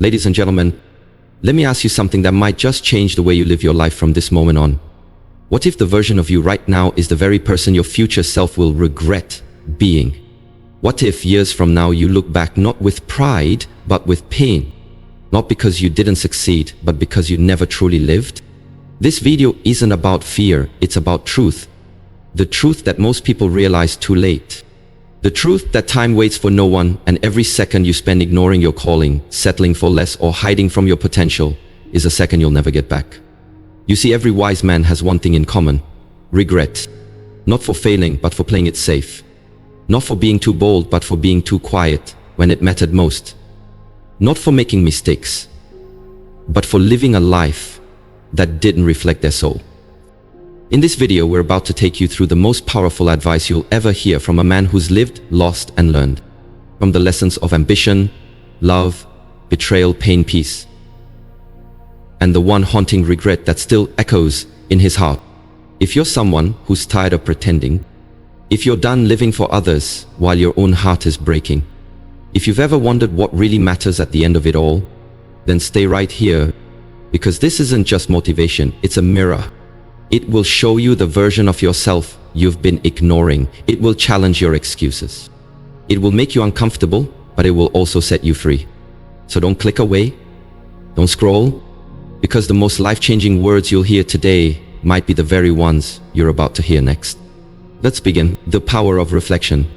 Ladies and gentlemen, let me ask you something that might just change the way you live your life from this moment on. What if the version of you right now is the very person your future self will regret being? What if years from now you look back not with pride, but with pain? Not because you didn't succeed, but because you never truly lived? This video isn't about fear, it's about truth. The truth that most people realize too late. The truth that time waits for no one, and every second you spend ignoring your calling, settling for less, or hiding from your potential is a second you'll never get back. You see, every wise man has one thing in common: regret. Not for failing, but for playing it safe. Not for being too bold, but for being too quiet when it mattered most. Not for making mistakes, but for living a life that didn't reflect their soul. In this video, we're about to take you through the most powerful advice you'll ever hear from a man who's lived, lost, and learned. From the lessons of ambition, love, betrayal, pain, peace, and the one haunting regret that still echoes in his heart. If you're someone who's tired of pretending, if you're done living for others while your own heart is breaking, if you've ever wondered what really matters at the end of it all, then stay right here, because this isn't just motivation, it's a mirror. It will show you the version of yourself you've been ignoring. It will challenge your excuses. It will make you uncomfortable, but it will also set you free. So don't click away, don't scroll, because the most life-changing words you'll hear today might be the very ones you're about to hear next. Let's begin. The power of reflection.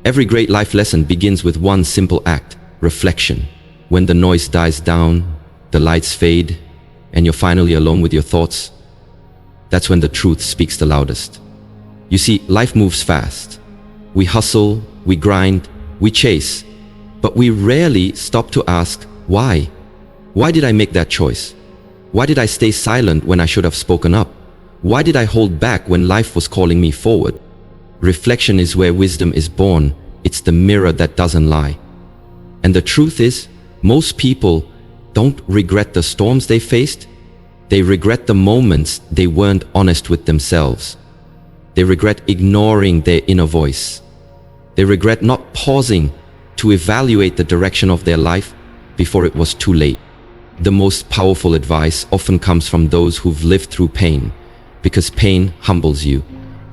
Every great life lesson begins with one simple act: reflection. When the noise dies down, the lights fade, and you're finally alone with your thoughts, that's when the truth speaks the loudest. You see, life moves fast. We hustle, we grind, we chase, but we rarely stop to ask, why? Why did I make that choice? Why did I stay silent when I should have spoken up? Why did I hold back when life was calling me forward? Reflection is where wisdom is born. It's the mirror that doesn't lie. And the truth is, most people don't regret the storms they faced. They regret the moments they weren't honest with themselves. They regret ignoring their inner voice. They regret not pausing to evaluate the direction of their life before it was too late. The most powerful advice often comes from those who've lived through pain, because pain humbles you.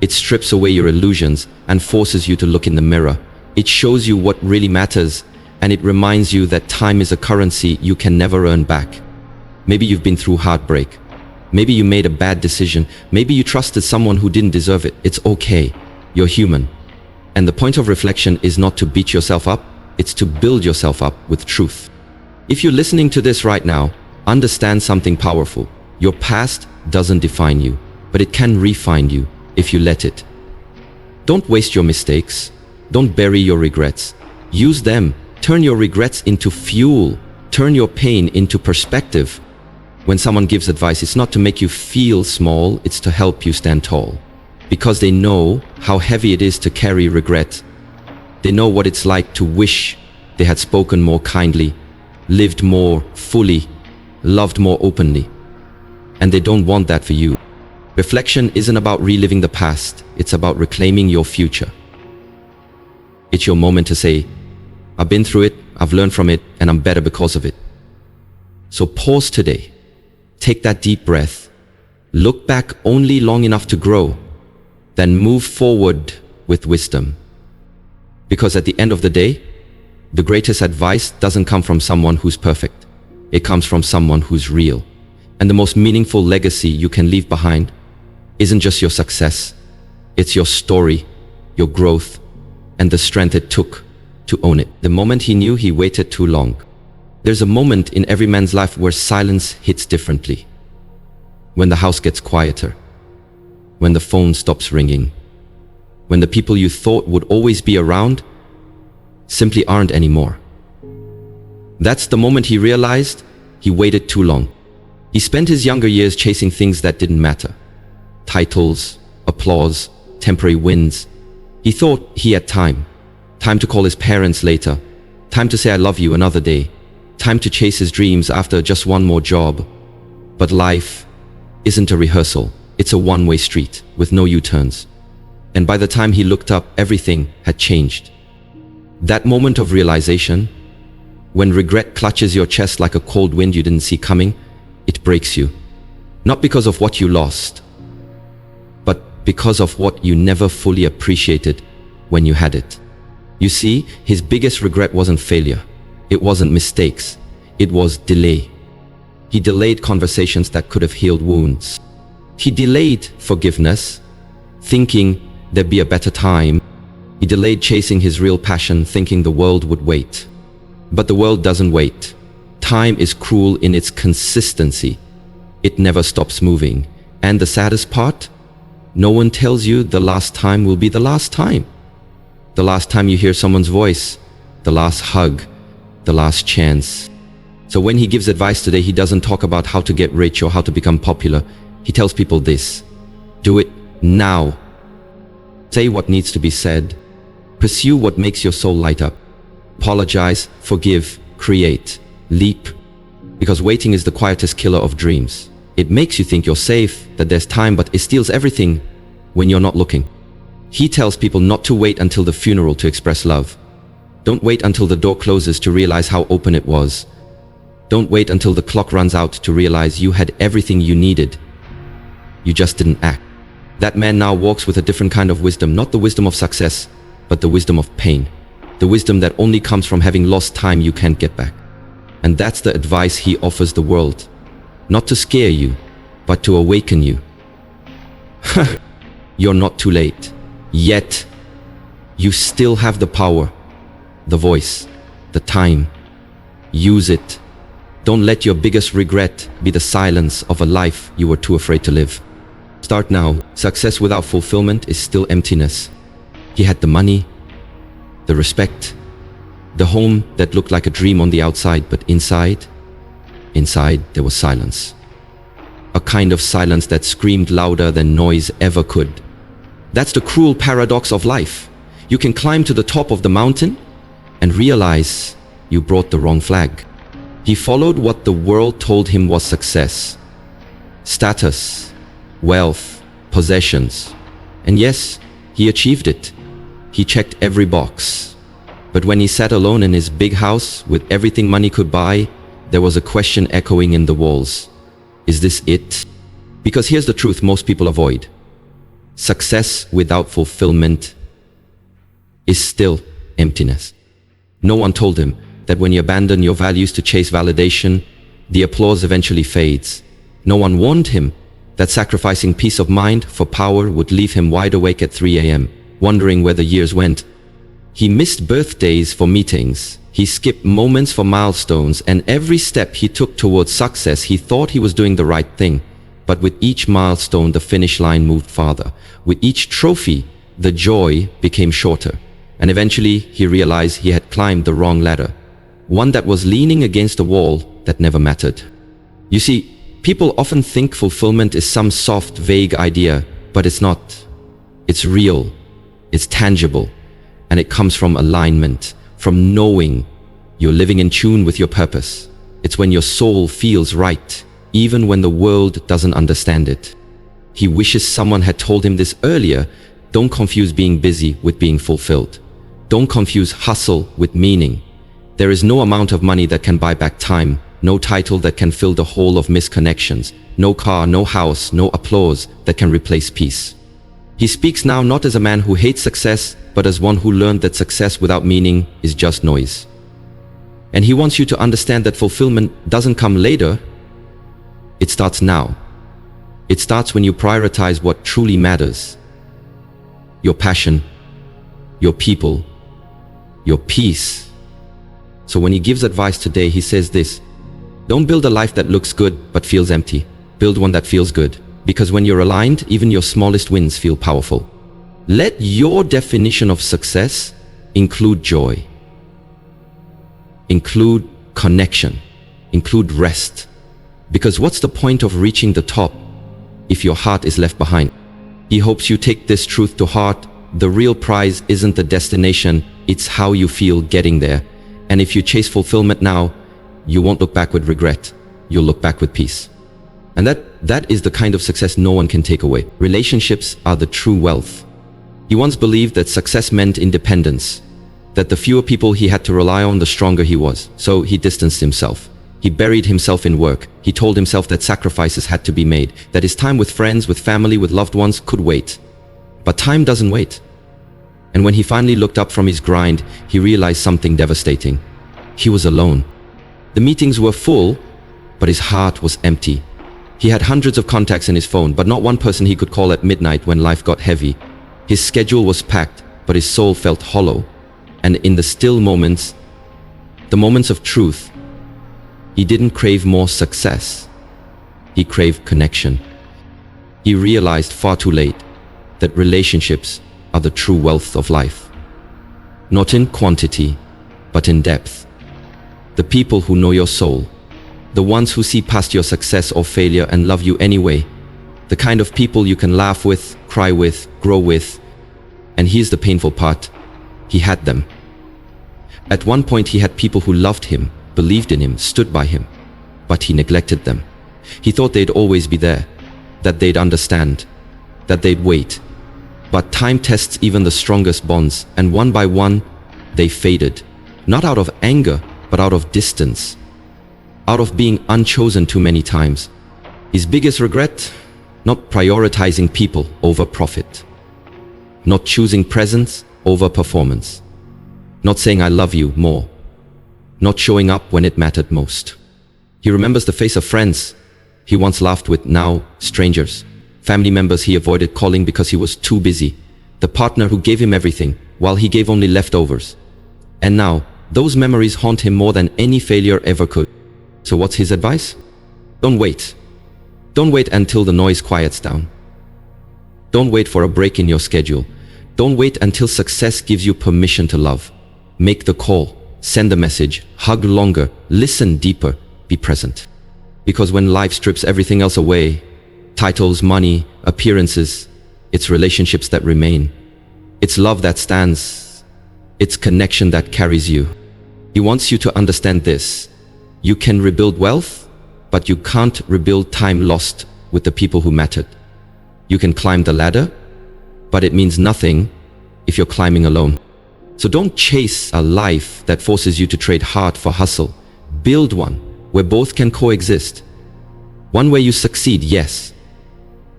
It strips away your illusions and forces you to look in the mirror. It shows you what really matters, and it reminds you that time is a currency you can never earn back. Maybe you've been through heartbreak. Maybe you made a bad decision. Maybe you trusted someone who didn't deserve it. It's okay. You're human. And the point of reflection is not to beat yourself up. It's to build yourself up with truth. If you're listening to this right now, understand something powerful. Your past doesn't define you, but it can refine you if you let it. Don't waste your mistakes. Don't bury your regrets. Use them. Turn your regrets into fuel. Turn your pain into perspective. When someone gives advice, it's not to make you feel small, it's to help you stand tall. Because they know how heavy it is to carry regret. They know what it's like to wish they had spoken more kindly, lived more fully, loved more openly. And they don't want that for you. Reflection isn't about reliving the past, it's about reclaiming your future. It's your moment to say, I've been through it, I've learned from it, and I'm better because of it. So pause today. Take that deep breath. Look back only long enough to grow. Then move forward with wisdom. Because at the end of the day, the greatest advice doesn't come from someone who's perfect. It comes from someone who's real. And the most meaningful legacy you can leave behind isn't just your success. It's your story, your growth, and the strength it took to own it. The moment he knew he waited too long. There's a moment in every man's life where silence hits differently. When the house gets quieter. When the phone stops ringing. When the people you thought would always be around simply aren't anymore. That's the moment he realized he waited too long. He spent his younger years chasing things that didn't matter. Titles, applause, temporary wins. He thought he had time. Time to call his parents later. Time to say I love you another day. Time to chase his dreams after just one more job. But life isn't a rehearsal. It's a one-way street with no U-turns. And by the time he looked up, everything had changed. That moment of realization, When regret clutches your chest like a cold wind you didn't see coming, it breaks you. Not because of what you lost, but because of what you never fully appreciated when you had it. You see, his biggest regret wasn't failure. It wasn't mistakes. It was delay. He delayed conversations that could have healed wounds. He delayed forgiveness, thinking there'd be a better time. He delayed chasing his real passion, thinking the world would wait. But the world doesn't wait. Time is cruel in its consistency. It never stops moving. And the saddest part? No one tells you the last time will be the last time. The last time you hear someone's voice, the last hug, the last chance. So when he gives advice today, he doesn't talk about how to get rich or how to become popular. He tells people this: do it now. Say what needs to be said. Pursue what makes your soul light up. Apologize, forgive, create, leap. Because waiting is the quietest killer of dreams. It makes you think you're safe, that there's time, but it steals everything when you're not looking. He tells people not to wait until the funeral to express love. Don't wait until the door closes to realize how open it was. Don't wait until the clock runs out to realize you had everything you needed. You just didn't act. That man now walks with a different kind of wisdom, not the wisdom of success, but the wisdom of pain. The wisdom that only comes from having lost time you can't get back. And that's the advice he offers the world. Not to scare you, but to awaken you. You're not too late. Yet, you still have the power, the voice, the time. Use it. Don't let your biggest regret be the silence of a life you were too afraid to live. Start now. Success without fulfillment is still emptiness. He had the money, the respect, the home that looked like a dream on the outside, but inside there was silence. A kind of silence that screamed louder than noise ever could. That's the cruel paradox of life. You can climb to the top of the mountain and realize you brought the wrong flag. He followed what the world told him was success. Status, wealth, possessions. And yes, he achieved it. He checked every box. But when he sat alone in his big house with everything money could buy, there was a question echoing in the walls. Is this it? Because here's the truth most people avoid. Success without fulfillment is still emptiness. No one told him that when you abandon your values to chase validation, the applause eventually fades. No one warned him that sacrificing peace of mind for power would leave him wide awake at 3 a.m., wondering where the years went. He missed birthdays for meetings. He skipped moments for milestones, and every step he took towards success, he thought he was doing the right thing. But with each milestone, the finish line moved farther. With each trophy, the joy became shorter. And eventually, he realized he had climbed the wrong ladder. One that was leaning against a wall that never mattered. You see, people often think fulfillment is some soft, vague idea, but it's not. It's real. It's tangible. And it comes from alignment, from knowing you're living in tune with your purpose. It's when your soul feels right, even when the world doesn't understand it. He wishes someone had told him this earlier. Don't confuse being busy with being fulfilled. Don't confuse hustle with meaning. There is no amount of money that can buy back time, no title that can fill the hole of misconnections, no car, no house, no applause that can replace peace. He speaks now not as a man who hates success, but as one who learned that success without meaning is just noise. And he wants you to understand that fulfillment doesn't come later. It starts now. It starts when you prioritize what truly matters. Your passion, your people, your peace. So when he gives advice today, he says this: don't build a life that looks good but feels empty. Build one that feels good. Because when you're aligned, even your smallest wins feel powerful. Let your definition of success include joy, include connection, include rest. Because what's the point of reaching the top if your heart is left behind? He hopes you take this truth to heart. The real prize isn't the destination, it's how you feel getting there. And if you chase fulfillment now, you won't look back with regret. You'll look back with peace. And that is the kind of success no one can take away. Relationships are the true wealth. He once believed that success meant independence. that the fewer people he had to rely on, the stronger he was. So he distanced himself. He buried himself in work. He told himself that sacrifices had to be made, that his time with friends, with family, with loved ones could wait. But time doesn't wait. And when he finally looked up from his grind, he realized something devastating. He was alone. The meetings were full, but his heart was empty. He had hundreds of contacts in his phone, but not one person he could call at midnight when life got heavy. His schedule was packed, but his soul felt hollow. And in the still moments, the moments of truth, he didn't crave more success. He craved connection. He realized far too late that relationships are the true wealth of life. Not in quantity, but in depth. The people who know your soul. The ones who see past your success or failure and love you anyway. The kind of people you can laugh with, cry with, grow with. And here's the painful part. He had them. At one point he had people who loved him, believed in him, stood by him. But he neglected them. He thought they'd always be there, that they'd understand, that they'd wait. But time tests even the strongest bonds, and one by one, they faded. Not out of anger, but out of distance. Out of being unchosen too many times. His biggest regret? Not prioritizing people over profit. Not choosing presence over performance. Not saying I love you more. Not showing up when it mattered most. He remembers the face of friends he once laughed with, now strangers. Family members he avoided calling because he was too busy. The partner who gave him everything, while he gave only leftovers. And now, those memories haunt him more than any failure ever could. So what's his advice? Don't wait. Don't wait until the noise quiets down. Don't wait for a break in your schedule. Don't wait until success gives you permission to love. Make the call, send the message, hug longer, listen deeper, be present. Because when life strips everything else away, titles, money, appearances, it's relationships that remain. It's love that stands. It's connection that carries you. He wants you to understand this. You can rebuild wealth, but you can't rebuild time lost with the people who mattered. You can climb the ladder, but it means nothing if you're climbing alone. So don't chase a life that forces you to trade hard for hustle. Build one where both can coexist. One where you succeed, yes,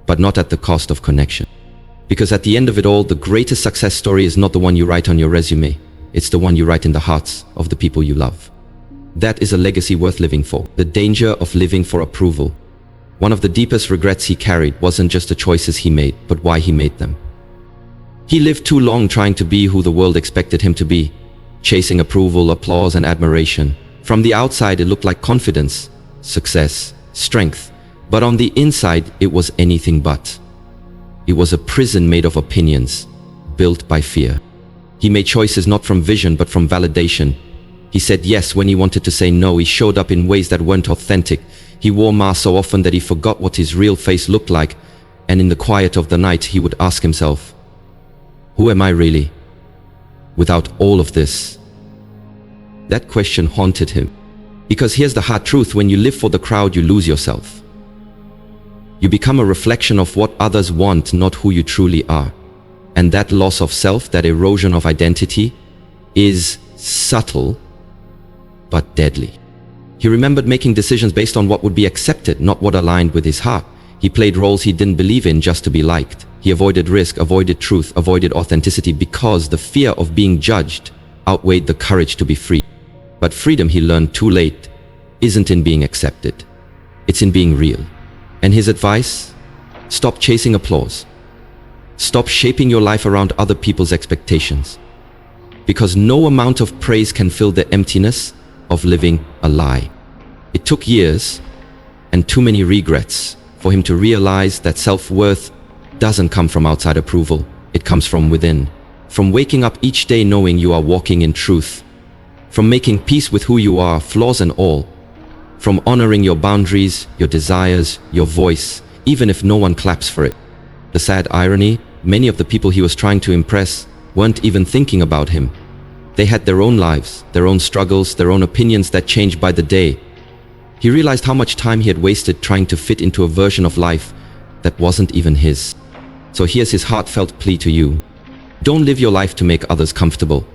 but not at the cost of connection. Because at the end of it all, the greatest success story is not the one you write on your resume. It's the one you write in the hearts of the people you love. That is a legacy worth living for. The danger of living for approval. One of the deepest regrets he carried wasn't just the choices he made, but why he made them. He lived too long trying to be who the world expected him to be, chasing approval, applause, and admiration. From the outside, it looked like confidence, success, strength. But on the inside, it was anything but. It was a prison made of opinions, built by fear. He made choices not from vision, but from validation. He said yes when he wanted to say no. He showed up in ways that weren't authentic. He wore masks so often that he forgot what his real face looked like. And in the quiet of the night, he would ask himself, who am I really? Without all of this. That question haunted him. Because here's the hard truth, when you live for the crowd, you lose yourself. You become a reflection of what others want, not who you truly are. And that loss of self, that erosion of identity, is subtle, but deadly. He remembered making decisions based on what would be accepted, not what aligned with his heart. He played roles he didn't believe in just to be liked. He avoided risk, avoided truth, avoided authenticity because the fear of being judged outweighed the courage to be free. But freedom, he learned too late, isn't in being accepted. It's in being real. And his advice? Stop chasing applause. Stop shaping your life around other people's expectations. Because no amount of praise can fill the emptiness of living a lie. It took years and too many regrets for him to realize that self-worth doesn't come from outside approval. It comes from within. From waking up each day knowing you are walking in truth. From making peace with who you are, flaws and all. From honoring your boundaries, your desires, your voice, even if no one claps for it. The sad irony, many of the people he was trying to impress weren't even thinking about him. They had their own lives, their own struggles, their own opinions that changed by the day. He realized how much time he had wasted trying to fit into a version of life that wasn't even his. So here's his heartfelt plea to you. Don't live your life to make others comfortable.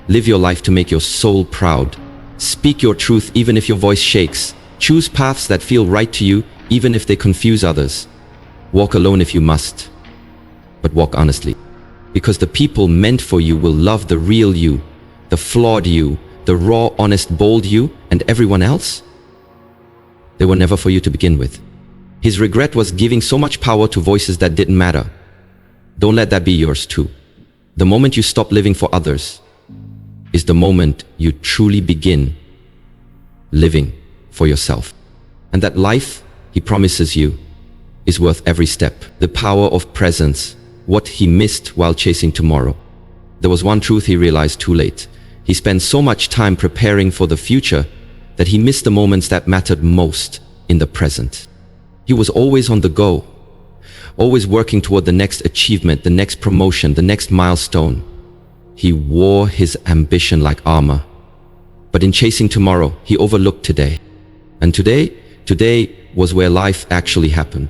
Live your life to make your soul proud. Speak your truth even if your voice shakes. Choose paths that feel right to you even if they confuse others. Walk alone if you must, but walk honestly. Because the people meant for you will love the real you, the flawed you, the raw, honest, bold you, and everyone else. They were never for you to begin with. His regret was giving so much power to voices that didn't matter. Don't let that be yours too. The moment you stop living for others is the moment you truly begin living for yourself. And that life he promises you is worth every step. The power of presence, what he missed while chasing tomorrow. There was one truth he realized too late. He spent so much time preparing for the future that he missed the moments that mattered most in the present. He was always on the go, always working toward the next achievement, the next promotion, the next milestone. He wore his ambition like armor. But in chasing tomorrow, he overlooked today. And today was where life actually happened.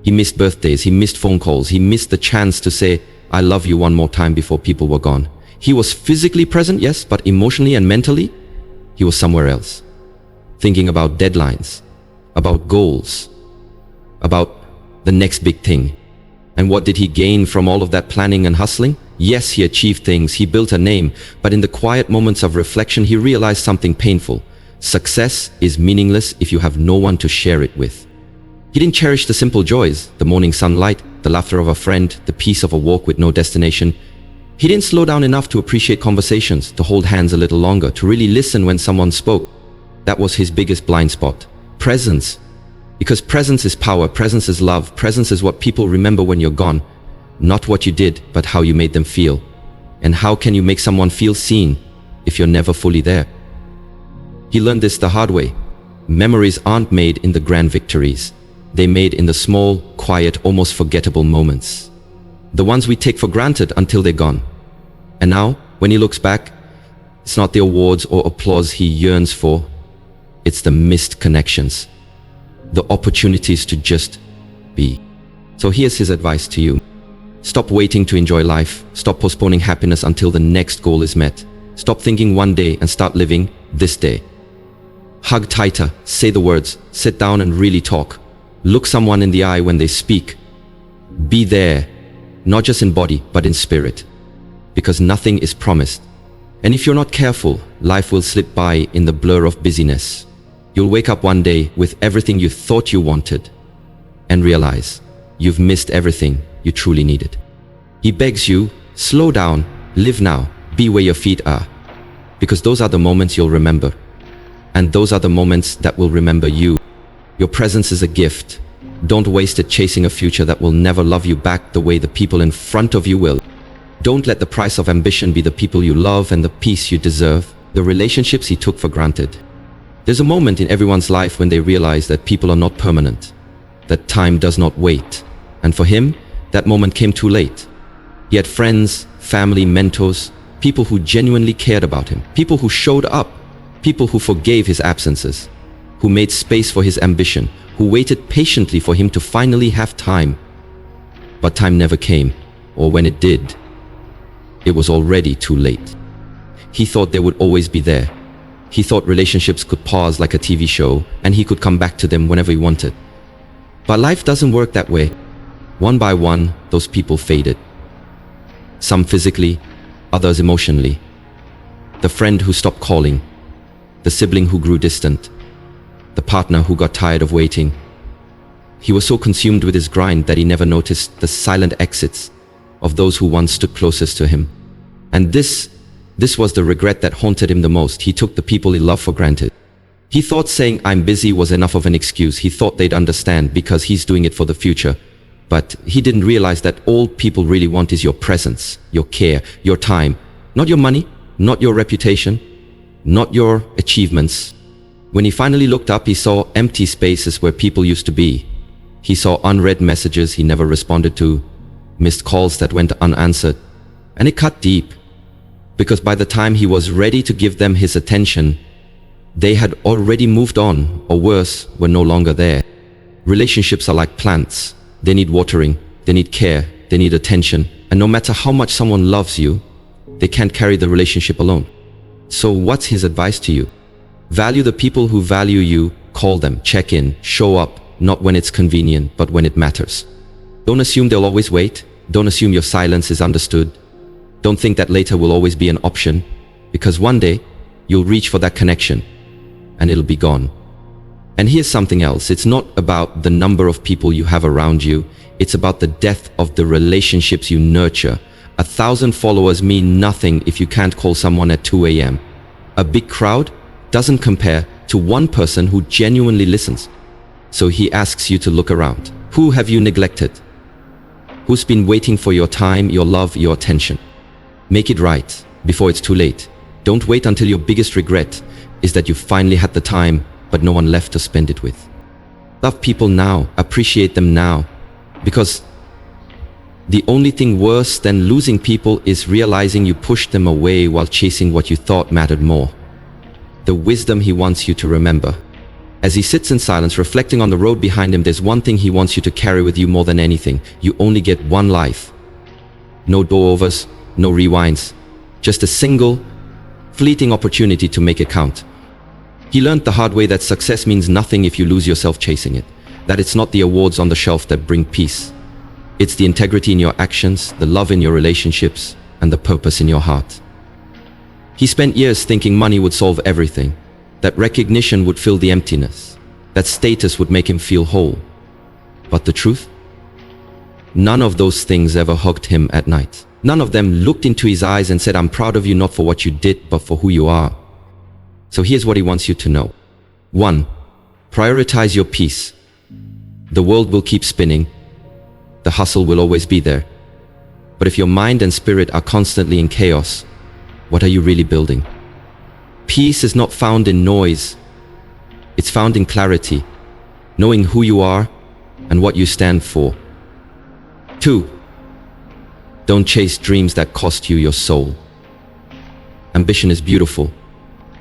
He missed birthdays, he missed phone calls, he missed the chance to say, I love you one more time before people were gone. He was physically present, yes, but emotionally and mentally, he was somewhere else. Thinking about deadlines, about goals, about the next big thing. And what did he gain from all of that planning and hustling? Yes, he achieved things, he built a name, but in the quiet moments of reflection, he realized something painful. Success is meaningless if you have no one to share it with. He didn't cherish the simple joys, the morning sunlight, the laughter of a friend, the peace of a walk with no destination. He didn't slow down enough to appreciate conversations, to hold hands a little longer, to really listen when someone spoke. That was his biggest blind spot. Presence. Because presence is power, presence is love, presence is what people remember when you're gone. Not what you did, but how you made them feel. And how can you make someone feel seen if you're never fully there? He learned this the hard way. Memories aren't made in the grand victories. They're made in the small, quiet, almost forgettable moments. The ones we take for granted until they're gone. And now, when he looks back, it's not the awards or applause he yearns for. It's the missed connections. The opportunities to just be. So here's his advice to you. Stop waiting to enjoy life. Stop postponing happiness until the next goal is met. Stop thinking one day and start living this day. Hug tighter, say the words, sit down and really talk. Look someone in the eye when they speak. Be there, not just in body, but in spirit. Because nothing is promised. And if you're not careful, life will slip by in the blur of busyness. You'll wake up one day with everything you thought you wanted and realize you've missed everything you truly needed. He begs you, slow down, live now, be where your feet are. Because those are the moments you'll remember. And those are the moments that will remember you. Your presence is a gift. Don't waste it chasing a future that will never love you back the way the people in front of you will. Don't let the price of ambition be the people you love and the peace you deserve, the relationships he took for granted. There's a moment in everyone's life when they realize that people are not permanent, that time does not wait. And for him, that moment came too late. He had friends, family, mentors, people who genuinely cared about him, people who showed up, people who forgave his absences, who made space for his ambition, who waited patiently for him to finally have time. But time never came, or when it did, it was already too late. He thought they would always be there. He thought relationships could pause like a TV show, and he could come back to them whenever he wanted. But life doesn't work that way. One by one, those people faded. Some physically, others emotionally. The friend who stopped calling, the sibling who grew distant, the partner who got tired of waiting. He was so consumed with his grind that he never noticed the silent exits of those who once stood closest to him. And this was the regret that haunted him the most. He took the people he loved for granted. He thought saying I'm busy was enough of an excuse. He thought they'd understand because he's doing it for the future. But he didn't realize that all people really want is your presence, your care, your time. Not your money, not your reputation, not your achievements. When he finally looked up, he saw empty spaces where people used to be. He saw unread messages he never responded to, missed calls that went unanswered. And it cut deep. Because by the time he was ready to give them his attention, they had already moved on, or worse, were no longer there. Relationships are like plants. They need watering, they need care, they need attention. And no matter how much someone loves you, they can't carry the relationship alone. So what's his advice to you? Value the people who value you, call them, check in, show up, not when it's convenient, but when it matters. Don't assume they'll always wait. Don't assume your silence is understood. Don't think that later will always be an option, because one day you'll reach for that connection and it'll be gone. And here's something else. It's not about the number of people you have around you. It's about the depth of the relationships you nurture. 1,000 followers mean nothing if you can't call someone at 2 a.m. A big crowd doesn't compare to one person who genuinely listens. So he asks you to look around. Who have you neglected? Who's been waiting for your time, your love, your attention? Make it right before it's too late. Don't wait until your biggest regret is that you finally had the time, but no one left to spend it with. Love people now, appreciate them now, because the only thing worse than losing people is realizing you pushed them away while chasing what you thought mattered more. The wisdom he wants you to remember. As he sits in silence, reflecting on the road behind him, there's one thing he wants you to carry with you more than anything. You only get one life. No do-overs, no rewinds. Just a single, fleeting opportunity to make it count. He learned the hard way that success means nothing if you lose yourself chasing it. That it's not the awards on the shelf that bring peace. It's the integrity in your actions, the love in your relationships, and the purpose in your heart. He spent years thinking money would solve everything, that recognition would fill the emptiness, that status would make him feel whole. But the truth? None of those things ever hugged him at night. None of them looked into his eyes and said, "I'm proud of you not for what you did, but for who you are." So here's what he wants you to know. 1. Prioritize your peace. The world will keep spinning. The hustle will always be there. But if your mind and spirit are constantly in chaos, what are you really building? Peace is not found in noise. It's found in clarity, knowing who you are and what you stand for. 2. Don't chase dreams that cost you your soul. Ambition is beautiful,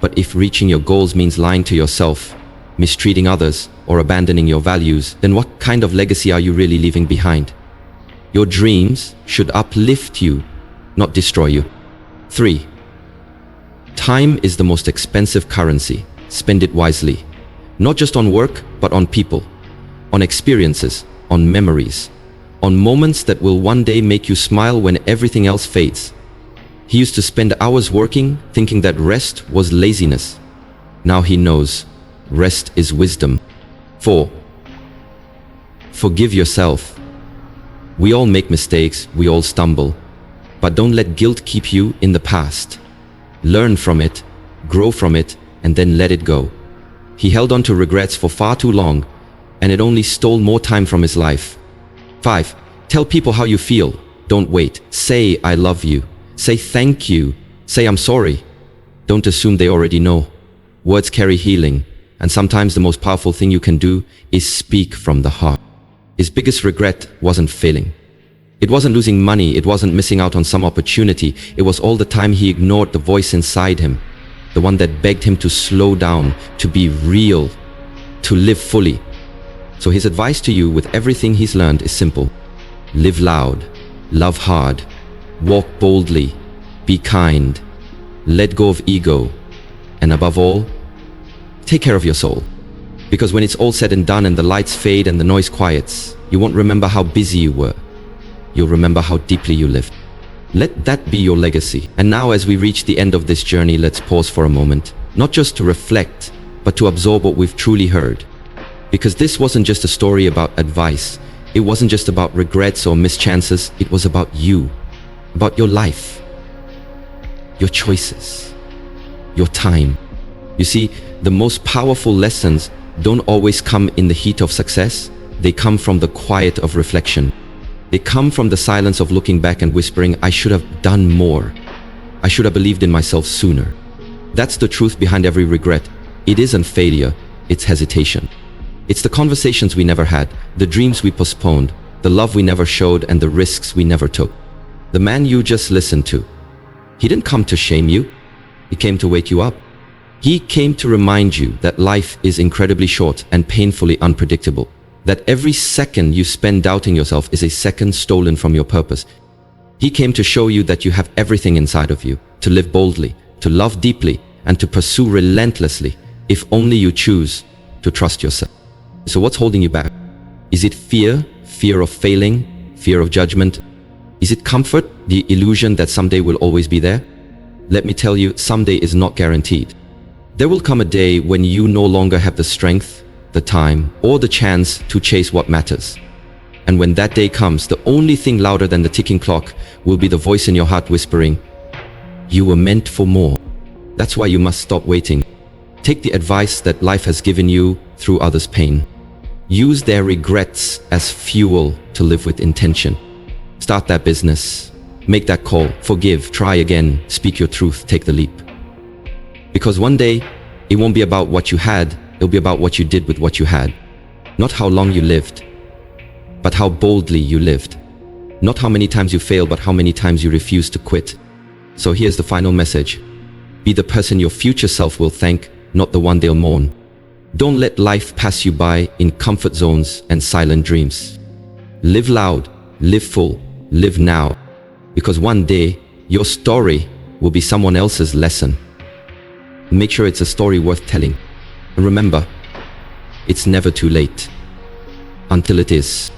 but if reaching your goals means lying to yourself, mistreating others, or abandoning your values, then what kind of legacy are you really leaving behind? Your dreams should uplift you, not destroy you. 3. Time is the most expensive currency. Spend it wisely. Not just on work, but on people, on experiences, on memories, on moments that will one day make you smile when everything else fades. He used to spend hours working, thinking that rest was laziness. Now he knows rest is wisdom. 4. Forgive yourself. We all make mistakes, we all stumble, but don't let guilt keep you in the past. Learn from it, grow from it, and then let it go. He held on to regrets for far too long, and it only stole more time from his life. 5. Tell people how you feel. Don't wait. Say, "I love you." Say thank you. Say I'm sorry. Don't assume they already know. Words carry healing, and sometimes the most powerful thing you can do is speak from the heart. His biggest regret wasn't failing. It wasn't losing money, it wasn't missing out on some opportunity. It was all the time he ignored the voice inside him, the one that begged him to slow down, to be real, to live fully. So his advice to you with everything he's learned is simple. Live loud, love hard, walk boldly, be kind, let go of ego, and above all, take care of your soul. Because when it's all said and done and the lights fade and the noise quiets, you won't remember how busy you were. You'll remember how deeply you lived. Let that be your legacy. And now as we reach the end of this journey, let's pause for a moment, not just to reflect, but to absorb what we've truly heard. Because this wasn't just a story about advice. It wasn't just about regrets or mischances. It was about you, about your life, your choices, your time. You see, the most powerful lessons don't always come in the heat of success. They come from the quiet of reflection. They come from the silence of looking back and whispering, "I should have done more. I should have believed in myself sooner." That's the truth behind every regret. It isn't failure, it's hesitation. It's the conversations we never had, the dreams we postponed, the love we never showed, and the risks we never took. The man you just listened to, he didn't come to shame you. He came to wake you up. He came to remind you that life is incredibly short and painfully unpredictable. That every second you spend doubting yourself is a second stolen from your purpose. He came to show you that you have everything inside of you, to live boldly, to love deeply, and to pursue relentlessly, if only you choose to trust yourself. So what's holding you back? Is it fear? Fear of failing? Fear of judgment? Is it comfort? The illusion that someday will always be there? Let me tell you, someday is not guaranteed. There will come a day when you no longer have the strength, the time, or the chance to chase what matters. And when that day comes, the only thing louder than the ticking clock will be the voice in your heart whispering, "You were meant for more." That's why you must stop waiting. Take the advice that life has given you through others' pain. Use their regrets as fuel to live with intention. Start that business. Make that call. Forgive. Try again. Speak your truth. Take the leap. Because one day, it won't be about what you had, it'll be about what you did with what you had. Not how long you lived, but how boldly you lived. Not how many times you failed, but how many times you refused to quit. So here's the final message. Be the person your future self will thank, not the one they'll mourn. Don't let life pass you by in comfort zones and silent dreams. Live loud, live full, live now. Because one day, your story will be someone else's lesson. Make sure it's a story worth telling. And remember, it's never too late. Until it is.